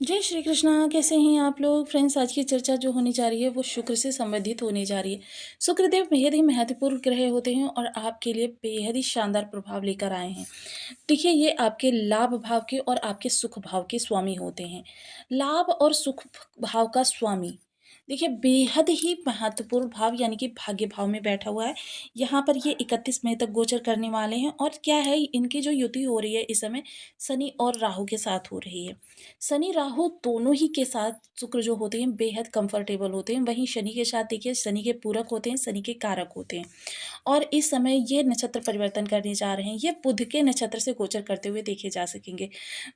जय श्री कृष्णा। कैसे हैं आप लोग फ्रेंड्स। आज की चर्चा जो होने जा रही है वो शुक्र से संबंधित होने जा रही है। शुक्रदेव बेहद ही महत्वपूर्ण ग्रह होते हैं और आपके लिए बेहद ही शानदार प्रभाव लेकर आए हैं। देखिए, ये आपके लाभ भाव के और आपके सुख भाव के स्वामी होते हैं। लाभ और सुख भाव का स्वामी देखिए बेहद ही महत्वपूर्ण भाव यानी कि भाग्य भाव में बैठा हुआ है। यहाँ पर ये 31 मई तक गोचर करने वाले हैं और क्या है, इनकी जो युति हो रही है इस समय शनि और राहु के साथ हो रही है। शनि राहु दोनों ही के साथ शुक्र जो होते हैं बेहद कंफर्टेबल होते हैं। वहीं शनि के साथ देखिए शनि के पूरक होते हैं, शनि के कारक होते हैं। और इस समय ये नक्षत्र परिवर्तन करने जा रहे हैं। ये बुध के नक्षत्र से गोचर करते हुए देखे जा सकेंगे।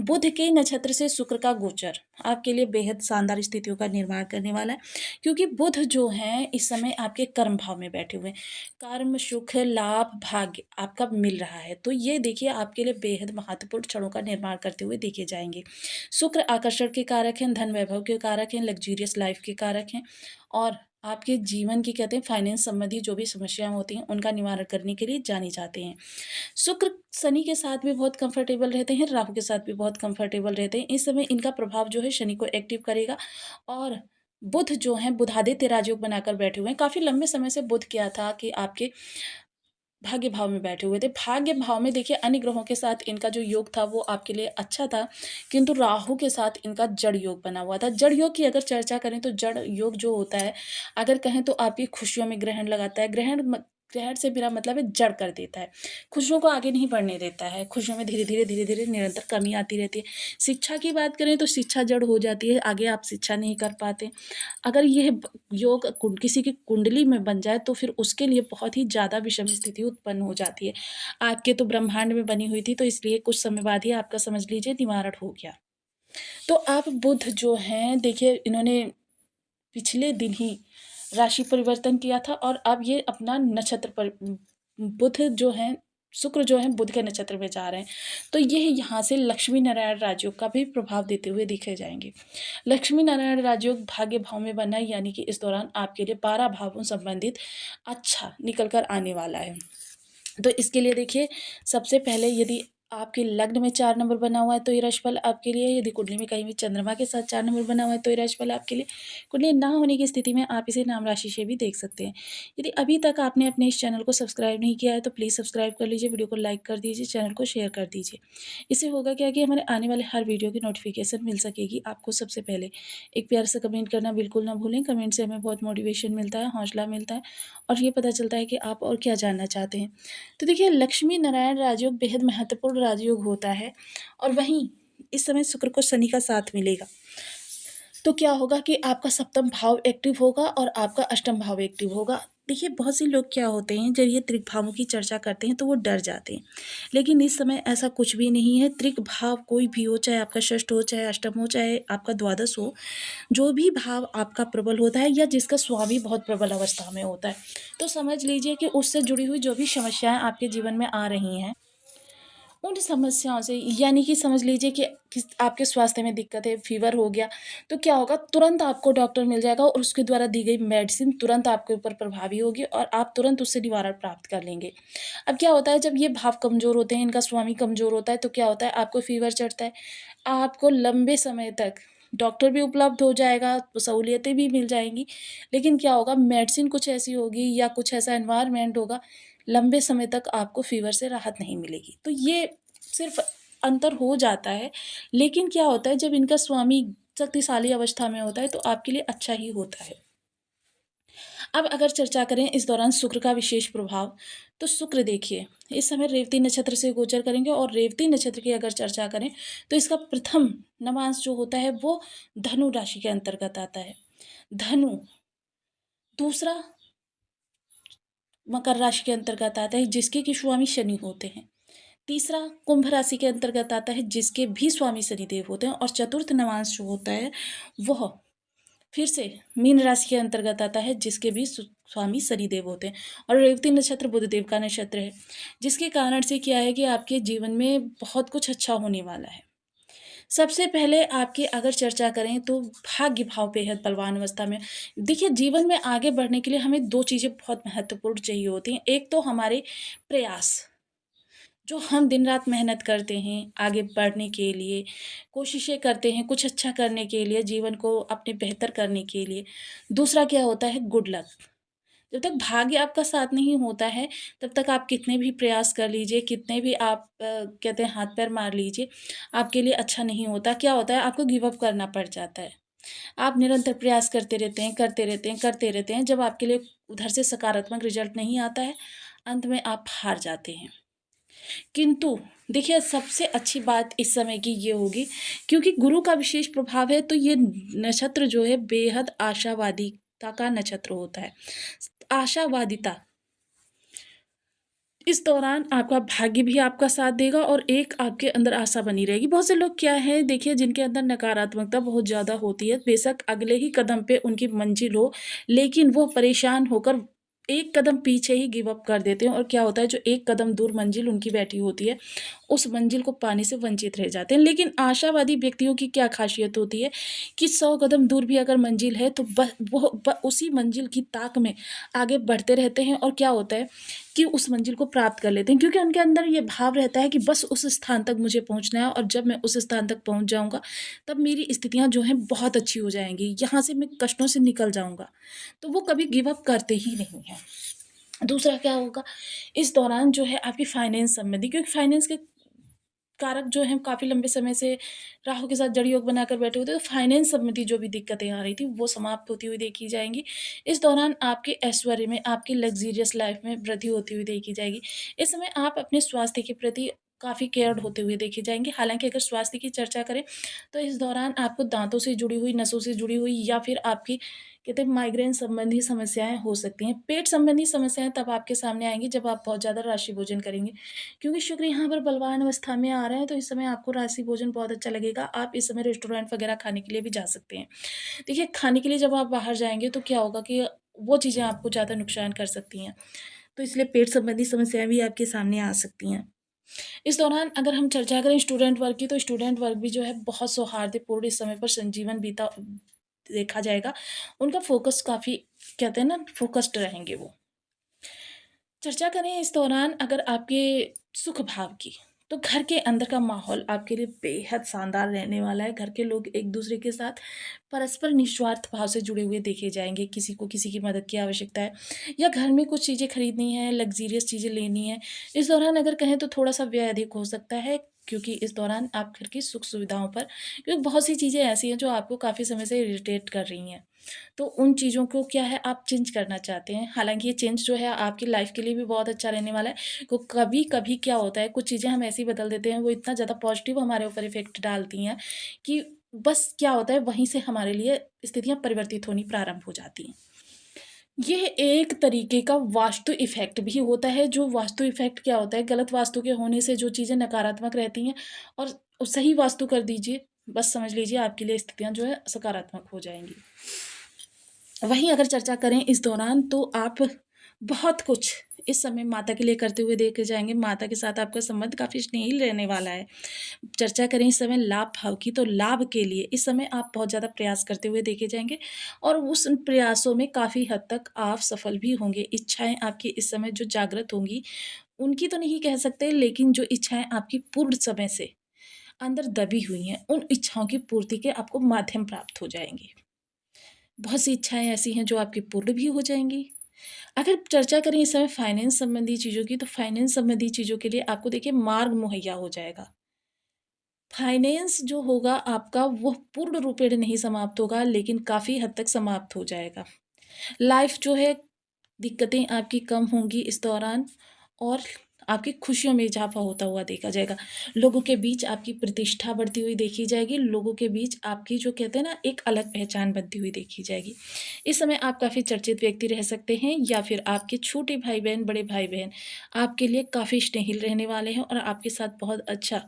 बुध के नक्षत्र से शुक्र का गोचर आपके लिए बेहद शानदार स्थितियों का निर्माण करने वाला है, क्योंकि बुध जो है इस समय आपके कर्म भाव में बैठे हुए हैं। कर्म सुख लाभ भाग्य आपका मिल रहा है, तो ये देखिए आपके लिए बेहद महत्वपूर्ण क्षणों का निर्माण करते हुए देखे जाएंगे। शुक्र आकर्षण के कारक हैं, धन वैभव के कारक हैं, लग्जूरियस लाइफ के कारक हैं और आपके जीवन की कहते हैं फाइनेंस संबंधी जो भी समस्याएं होती हैं उनका निवारण करने के लिए जाने जाते हैं। शुक्र शनि के साथ भी बहुत कंफर्टेबल रहते हैं, राहु के साथ भी बहुत कंफर्टेबल रहते हैं। इस समय इनका प्रभाव जो है शनि को एक्टिव करेगा और बुध जो है बुधादित्य राजयोग बनाकर बैठे हुए हैं। काफ़ी लंबे समय से बुध क्या था कि आपके भाग्य भाव में बैठे हुए थे। भाग्य भाव में देखिए अन्य ग्रहों के साथ इनका जो योग था वो आपके लिए अच्छा था, किंतु राहु के साथ इनका जड़ योग बना हुआ था। जड़ योग की अगर चर्चा करें तो जड़ योग जो होता है, अगर कहें तो आपकी खुशियों में ग्रहण लगाता है। ग्रहण से मेरा मतलब है जड़ कर देता है, खुशियों को आगे नहीं बढ़ने देता है। खुशियों में धीरे धीरे निरंतर कमी आती रहती है। शिक्षा की बात करें तो शिक्षा जड़ हो जाती है, आगे आप शिक्षा नहीं कर पाते। अगर यह योग किसी की कुंडली में बन जाए तो फिर उसके लिए बहुत ही ज़्यादा विषम स्थिति उत्पन्न हो जाती है। आपके तो ब्रह्मांड में बनी हुई थी, तो इसलिए कुछ समय बाद ही आपका समझ लीजिए निवारण हो गया। तो आप बुध जो हैं देखिए इन्होंने पिछले दिन ही राशि परिवर्तन किया था और अब ये अपना नक्षत्र पर बुध जो है शुक्र जो है बुध के नक्षत्र में जा रहे हैं, तो ये यहाँ से लक्ष्मी नारायण राजयोग का भी प्रभाव देते हुए दिखे जाएंगे। लक्ष्मी नारायण राजयोग भाग्य भाव में बना है, यानी कि इस दौरान आपके लिए 12 भावों संबंधित अच्छा निकल कर आने वाला है। तो इसके लिए देखिए सबसे पहले यदि आपके लग्न में 4 नंबर बना हुआ है तो ये राशिफल आपके लिए, यदि कुंडली में कहीं भी चंद्रमा के साथ 4 नंबर बना हुआ है तो ये राशिफल आपके लिए। कुंडली ना होने की स्थिति में आप इसे नाम राशि से भी देख सकते हैं। यदि अभी तक आपने अपने इस चैनल को सब्सक्राइब नहीं किया है तो प्लीज़ सब्सक्राइब कर लीजिए, वीडियो को लाइक कर दीजिए, चैनल को शेयर कर दीजिए। इससे होगा क्या कि हमारे आने वाले हर वीडियो की नोटिफिकेशन मिल सकेगी आपको सबसे पहले। एक प्यार से कमेंट करना बिल्कुल ना भूलें, कमेंट से हमें बहुत मोटिवेशन मिलता है, हौसला मिलता है और ये पता चलता है कि आप और क्या जानना चाहते हैं। तो देखिए लक्ष्मी नारायण राजयोग बेहद महत्वपूर्ण राजयोग होता है और वहीं इस समय शुक्र को शनि का साथ मिलेगा, तो क्या होगा कि आपका सप्तम भाव एक्टिव होगा और आपका अष्टम भाव एक्टिव होगा। देखिए बहुत से लोग क्या होते हैं जब ये त्रिक भावों की चर्चा करते हैं तो वो डर जाते हैं, लेकिन इस समय ऐसा कुछ भी नहीं है। त्रिक भाव कोई भी हो, चाहे आपका षष्ठ हो, चाहे अष्टम हो, चाहे आपका द्वादश हो, जो भी भाव आपका प्रबल होता है या जिसका स्वामी बहुत प्रबल अवस्था में होता है, तो समझ लीजिए कि उससे जुड़ी हुई जो भी समस्याएं आपके जीवन में आ रही हैं उन समस्याओं से, यानी कि समझ लीजिए कि आपके स्वास्थ्य में दिक्कत है, फीवर हो गया, तो क्या होगा तुरंत आपको डॉक्टर मिल जाएगा और उसके द्वारा दी गई मेडिसिन तुरंत आपके ऊपर प्रभावी होगी और आप तुरंत उससे निवारण प्राप्त कर लेंगे। अब क्या होता है जब ये भाव कमज़ोर होते हैं, इनका स्वामी कमज़ोर होता है, तो क्या होता है आपको फीवर चढ़ता है, आपको लंबे समय तक डॉक्टर भी उपलब्ध हो जाएगा, तो सहूलियतें भी मिल जाएँगी, लेकिन क्या होगा मेडिसिन कुछ ऐसी होगी या कुछ ऐसा एनवायरनमेंट होगा, लंबे समय तक आपको फीवर से राहत नहीं मिलेगी। तो ये सिर्फ़ अंतर हो जाता है, लेकिन क्या होता है जब इनका स्वामी शक्तिशाली अवस्था में होता है तो आपके लिए अच्छा ही होता है। अब अगर चर्चा करें इस दौरान शुक्र का विशेष प्रभाव, तो शुक्र देखिए इस समय रेवती नक्षत्र से गोचर करेंगे और रेवती नक्षत्र की अगर चर्चा करें तो इसका प्रथम नवांश जो होता है वो धनु राशि के अंतर्गत आता है। धनु दूसरा मकर राशि के अंतर्गत आता है जिसके कि स्वामी शनि होते हैं। तीसरा कुंभ राशि के अंतर्गत आता है जिसके भी स्वामी शनिदेव होते हैं और चतुर्थ नवांश जो होता है वह फिर से मीन राशि के अंतर्गत आता है जिसके भी स्वामी शनिदेव होते हैं और रेवती नक्षत्र बुधदेव का नक्षत्र है, जिसके कारण से क्या है कि आपके जीवन में बहुत कुछ अच्छा होने वाला है। सबसे पहले आपकी अगर चर्चा करें तो भाग्य भाव बेहद बलवान अवस्था में। देखिए जीवन में आगे बढ़ने के लिए हमें दो चीज़ें बहुत महत्वपूर्ण चाहिए होती हैं। एक तो हमारे प्रयास, जो हम दिन रात मेहनत करते हैं आगे बढ़ने के लिए, कोशिशें करते हैं कुछ अच्छा करने के लिए, जीवन को अपने बेहतर करने के लिए। दूसरा क्या होता है, गुड लक। जब तक भाग्य आपका साथ नहीं होता है, तब तक आप कितने भी प्रयास कर लीजिए, कितने भी आप कहते हैं हाथ-पैर मार लीजिए, आपके लिए अच्छा नहीं होता। क्या होता है, आपको गिव अप करना पड़ जाता है। आप निरंतर प्रयास करते रहते हैं, करते रहते हैं, करते रहते हैं। जब आपके लिए उधर से सकारात्मक रिज़ल्ट नहीं आता है, अंत में आप हार जाते हैं। किंतु देखिए, सबसे अच्छी बात इस समय की ये होगी, क्योंकि गुरु का विशेष प्रभाव है, तो ये नक्षत्र जो है बेहद आशावादिता का नक्षत्र होता है। आशावादिता, इस दौरान आपका भाग्य भी आपका साथ देगा और एक आपके अंदर आशा बनी रहेगी। बहुत से लोग क्या है देखिए, जिनके अंदर नकारात्मकता बहुत ज़्यादा होती है, बेशक अगले ही कदम पे उनकी मंजिल हो, लेकिन वो परेशान होकर एक कदम पीछे ही गिव अप कर देते हैं, और क्या होता है, जो एक कदम दूर मंजिल उनकी बैठी होती है, उस मंजिल को पाने से वंचित रह जाते हैं। लेकिन आशावादी व्यक्तियों की क्या ख़ासियत होती है कि 100 कदम दूर भी अगर मंजिल है, तो उसी मंजिल की ताक में आगे बढ़ते रहते हैं, और क्या होता है कि उस मंजिल को प्राप्त कर लेते हैं, क्योंकि उनके अंदर ये भाव रहता है कि बस उस स्थान तक मुझे पहुँचना है, और जब मैं उस स्थान तक पहुँच जाऊँगा, तब मेरी स्थितियाँ जो हैं बहुत अच्छी हो जाएँगी, यहाँ से मैं कष्टों से निकल जाऊँगा। तो वो कभी गिव अप करते ही नहीं हैं। दूसरा क्या होगा, इस दौरान जो है आपकी फाइनेंस संबंधी, क्योंकि फाइनेंस के कारक जो हैं काफ़ी लंबे समय से राहु के साथ जड़ योग बनाकर बैठे होते हैं, तो फाइनेंस संबंधी जो भी दिक्कतें आ रही थी, वो समाप्त होती हुई देखी जाएँगी। इस दौरान आपके ऐश्वर्य में, आपकी लग्ज़रियस लाइफ़ में वृद्धि होती हुई देखी जाएगी। इस समय आप अपने स्वास्थ्य के प्रति काफ़ी केयर्ड होते हुए देखे जाएँगे। हालाँकि अगर स्वास्थ्य की चर्चा करें, तो इस दौरान आपको दाँतों से जुड़ी हुई, नसों से जुड़ी हुई, या फिर आपकी कहते हैं माइग्रेन संबंधी समस्याएँ हो सकती हैं। पेट संबंधी समस्याएँ तब आपके सामने आएँगी जब आप बहुत ज़्यादा राशि भोजन करेंगे। क्योंकि शुक्र यहाँ पर बलवान अवस्था में आ रहे हैं, तो इस समय आपको राशि भोजन बहुत अच्छा लगेगा। आप इस समय रेस्टोरेंट वगैरह खाने के लिए भी जा सकते हैं। देखिए, खाने के लिए जब आप बाहर जाएँगे, तो क्या होगा कि वो चीज़ें आपको ज़्यादा नुकसान कर सकती हैं। तो इसलिए पेट संबंधी समस्याएँ भी आपके सामने आ सकती हैं। इस दौरान अगर हम चर्चा करें स्टूडेंट वर्ग की, तो स्टूडेंट वर्ग भी जो है बहुत सौहार्दपूर्ण इस समय पर संजीवन बीता देखा जाएगा। उनका फ़ोकस काफ़ी, कहते हैं ना, फ़ोकस्ड रहेंगे वो। चर्चा करें इस दौरान अगर आपके सुख भाव की, तो घर के अंदर का माहौल आपके लिए बेहद शानदार रहने वाला है। घर के लोग एक-दूसरे के साथ परस्पर निस्वार्थ भाव से जुड़े हुए देखे जाएँगे। किसी को किसी की मदद की आवश्यकता है, या घर में कुछ चीज़ें खरीदनी है, लग्ज़रियस चीज़ें लेनी है। इस दौरान अगर कहें तो थोड़ा-सा व्यय अधिक हो सकता है, क्योंकि इस दौरान आप घर की सुख-सुविधाओं पर, क्योंकि बहुत सी चीज़ें ऐसी हैं जो आपको काफ़ी समय से इरिटेट कर रही हैं। तो उन चीज़ों को क्या है, आप चेंज करना चाहते हैं। हालाँकि ये चेंज जो है आपकी लाइफ़ के लिए भी बहुत अच्छा रहने वाला है। को कभी-कभी क्या होता है, कुछ चीज़ें हम ऐसी बदल देते हैं, वो इतना ज़्यादा पॉज़िटिव हमारे ऊपर इफ़ेक्ट डालती हैं कि बस क्या होता है, वहीं से हमारे लिए स्थितियाँ परिवर्तित होनी प्रारंभ हो जाती हैं। ये एक तरीके का वास्तु इफ़ेक्ट भी होता है, जो वास्तु इफ़ेक्ट क्या होता है, गलत वास्तु के होने से जो चीज़ें नकारात्मक रहती हैं, और सही वास्तु कर दीजिए, बस समझ लीजिए आपके लिए स्थितियाँ जो है सकारात्मक हो जाएँगी। वहीं अगर चर्चा करें इस दौरान, तो आप बहुत कुछ इस समय माता के लिए करते हुए देखे जाएँगे। माता के साथ आपका संबंध काफ़ी स्नेही रहने वाला है। चर्चा करें इस समय लाभ भाव की, तो लाभ के लिए इस समय आप बहुत ज़्यादा प्रयास करते हुए देखे जाएँगे, और उस प्रयासों में काफ़ी हद तक आप सफल भी होंगे। इच्छाएँ आपकी इस समय जो जागृत होंगी, उनकी तो नहीं कह सकते, लेकिन जो इच्छाएँ आपकी पूर्ण समय से अंदर दबी हुई हैं, उन इच्छाओं की पूर्ति के आपको माध्यम प्राप्त हो जाएँगे। बहुत सी इच्छाएँ ऐसी हैं जो आपकी पूर्ण भी हो जाएँगी। अगर चर्चा करें इस समय फाइनेंस संबंधी चीज़ों की, तो फाइनेंस संबंधी चीज़ों के लिए आपको देखिए मार्ग मुहैया हो जाएगा। फाइनेंस जो होगा आपका, वो पूर्ण रूपेण नहीं समाप्त होगा, लेकिन काफ़ी हद तक समाप्त हो जाएगा। लाइफ़ जो है, दिक्कतें आपकी कम होंगी इस दौरान, और आपकी खुशियों में इज़ाफ़ा होता हुआ देखा जाएगा। लोगों के बीच आपकी प्रतिष्ठा बढ़ती हुई देखी जाएगी, लोगों के बीच आपकी जो कहते हैं ना, एक अलग पहचान बनती हुई देखी जाएगी। इस समय आप काफ़ी चर्चित व्यक्ति रह सकते हैं, या फिर आपके छोटे भाई-बहन, बड़े भाई-बहन आपके लिए काफ़ी स्नेहिल रहने वाले हैं, और आपके साथ बहुत अच्छा,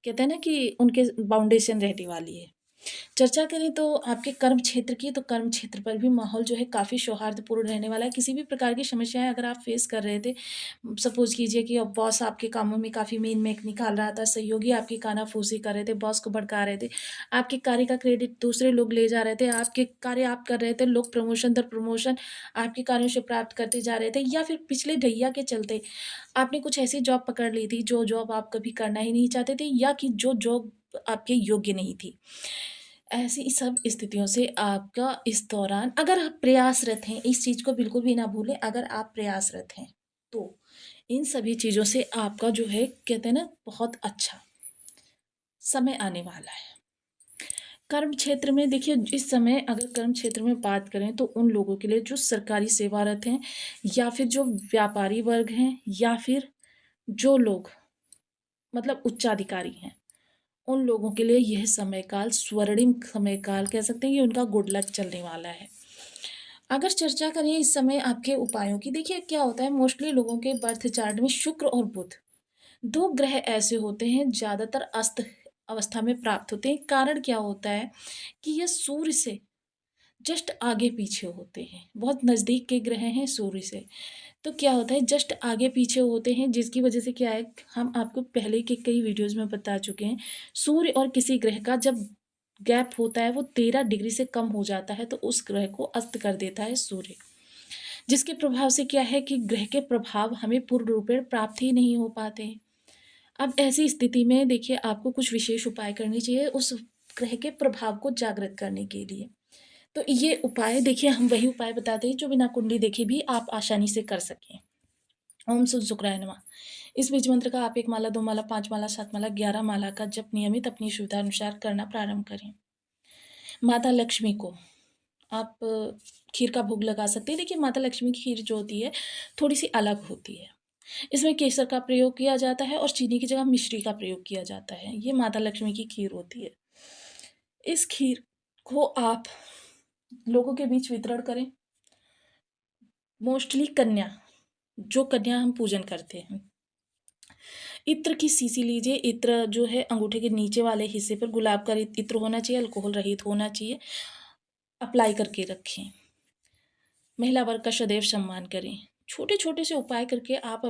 कहते हैं ना कि उनके बाउंडेशन रहने वाली है। चर्चा करें तो आपके कर्म क्षेत्र की, तो कर्म क्षेत्र पर भी माहौल जो है काफ़ी सौहार्दपूर्ण रहने वाला है। किसी भी प्रकार की समस्याएँ अगर आप फेस कर रहे थे, सपोज़ कीजिए कि अब बॉस आपके कामों में काफ़ी मेन मेक निकाल रहा था, सहयोगी आपकी कानाफूसी कर रहे थे, बॉस को भड़का रहे थे, आपके कार्य का क्रेडिट दूसरे लोग ले जा रहे थे, आपके कार्य आप कर रहे थे, लोग प्रमोशन दर प्रमोशन आपके कार्यों से प्राप्त करते जा रहे थे, या फिर पिछले ढैया के चलते आपने कुछ ऐसी जॉब पकड़ ली थी, जो जॉब आप कभी करना ही नहीं चाहते थे, या कि जो जॉब आपके योग्य नहीं थी। ऐसी सब स्थितियों से आपका इस दौरान, अगर आप प्रयासरत हैं, इस चीज़ को बिल्कुल भी ना भूलें, अगर आप प्रयासरत हैं, तो इन सभी चीज़ों से आपका जो है कहते हैं ना बहुत अच्छा समय आने वाला है। कर्म क्षेत्र में देखिए, इस समय अगर कर्म क्षेत्र में बात करें तो उन लोगों के लिए जो सरकारी सेवारत हैं, या फिर जो व्यापारी वर्ग हैं, या फिर जो लोग मतलब उच्चाधिकारी हैं, उन लोगों के लिए यह समय काल स्वर्णिम समय काल कह सकते हैं, ये उनका गुड लक चलने वाला है। अगर चर्चा करें इस समय आपके उपायों की, देखिए क्या होता है, मोस्टली लोगों के बर्थ चार्ट में शुक्र और बुध 2 ग्रह ऐसे होते हैं, ज़्यादातर अस्त अवस्था में प्राप्त होते हैं। कारण क्या होता है कि ये सूर्य से जस्ट आगे-पीछे होते हैं, बहुत नज़दीक के ग्रह हैं सूर्य से। तो क्या होता है, जस्ट आगे-पीछे होते हैं, जिसकी वजह से क्या है, हम आपको पहले के कई वीडियोज़ में बता चुके हैं, सूर्य और किसी ग्रह का जब गैप होता है वो 13 डिग्री से कम हो जाता है, तो उस ग्रह को अस्त कर देता है सूर्य। जिसके प्रभाव से क्या है कि ग्रह के प्रभाव हमें पूर्ण रूपेण प्राप्त ही नहीं हो पाते हैं। अब ऐसी स्थिति में देखिए, आपको कुछ विशेष उपाय करने चाहिए उस ग्रह के प्रभाव को जागृत करने के लिए। तो ये उपाय देखिए, हम वही उपाय बताते हैं जो बिना कुंडली देखे भी आप आसानी से कर सकें। ओम सुन शुक्राय नमः। इस बीज मंत्र का आप 1 माला, 2 माला, 5 माला, 7 माला, 11 माला का जप नियमित अपनी सुविधा अनुसार करना प्रारंभ करें। माता लक्ष्मी को आप खीर का भोग लगा सकते हैं। देखिए, माता लक्ष्मी की खीर जो होती है, थोड़ी-सी अलग होती है। इसमें केसर का प्रयोग किया जाता है और चीनी की जगह मिश्री का प्रयोग किया जाता है। ये माता लक्ष्मी की खीर होती है। इस खीर को आप लोगों के बीच वितरण करें। मोस्टली कन्या, जो कन्या हम पूजन करते हैं। इत्र की शीशी लीजिए। इत्र जो है अंगूठे के नीचे वाले हिस्से पर गुलाब का इत्र होना चाहिए, अल्कोहल रहित होना चाहिए। अप्लाई करके रखें। महिला वर्ग का सदैव सम्मान करें। छोटे-छोटे से उपाय करके आप